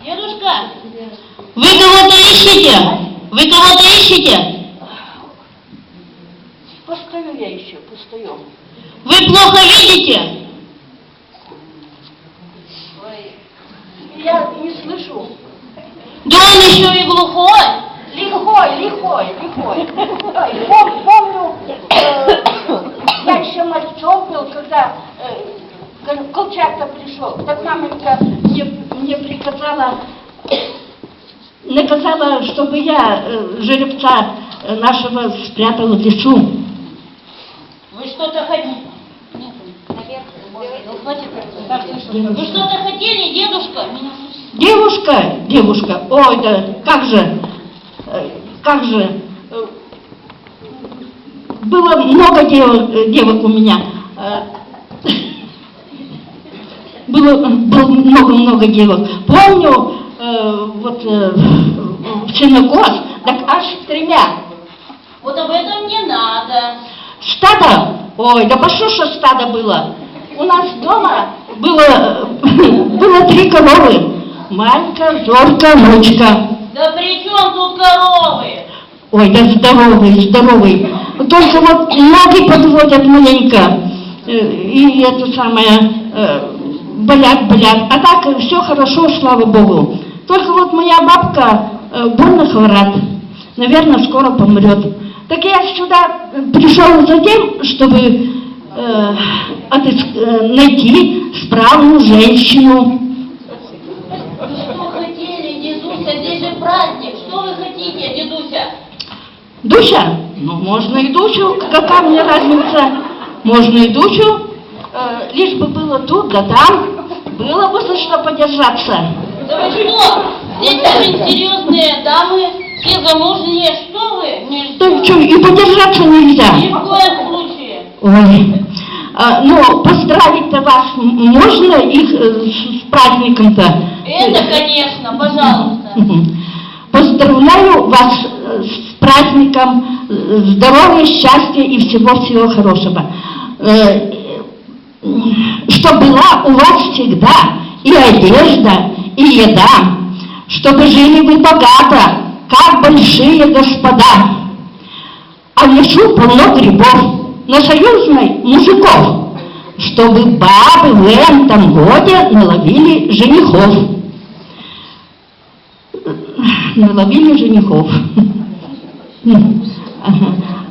Дедушка, вы кого-то ищете? Вы кого-то ищете? Постою я еще, постою. Вы плохо видите? Ой, я не слышу. Да он еще и глухой. Лихой. Помню, я еще мальчом был, когда Колчак-то пришел. Так маменька мне наказала, чтобы я жеребца нашего спрятала в лесу. Вы что-то хотите? Вы что-то хотели, дедушка? Девушка, ой, да, как же, было много девок у меня, было много девок. Помню, в синагоге, так аж 3. Вот об этом не надо. Стадо, ой, да пошел, что стадо было. У нас дома было 3 коровы. Манька, Зорка, Ночка. Да при чем тут коровы? Ой, да здоровый. Только вот ноги подводят маленько. И это самое, болят. А так все хорошо, слава Богу. Только вот моя бабка больно хворат. Наверное, скоро помрет. Так я сюда пришел за тем, чтобы найти справную женщину. Что хотели, дедуся? Здесь же праздник. Что вы хотите, дедуся? Дуся? Ну, можно и Дусю, какая мне разница? Можно и Дусю, лишь бы было тут, да там, было бы за что подержаться. Да вы что? Здесь очень серьезные дамы, все замужние. Что вы? Нельзя. Да что, и подержаться нельзя? Ни в коем случае. Ой, ну, поздравить-то вас можно их с праздником-то? Это, конечно, пожалуйста. Поздравляю вас с праздником, здоровья, счастья и всего-всего хорошего. Чтобы была у вас всегда и одежда, и еда, чтобы жили вы богато, как большие господа. А в лесу полно грибов, на Союзной мужиков, чтобы бабы в этом годе наловили женихов.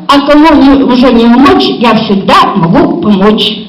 А кому уже не помочь, я всегда могу помочь.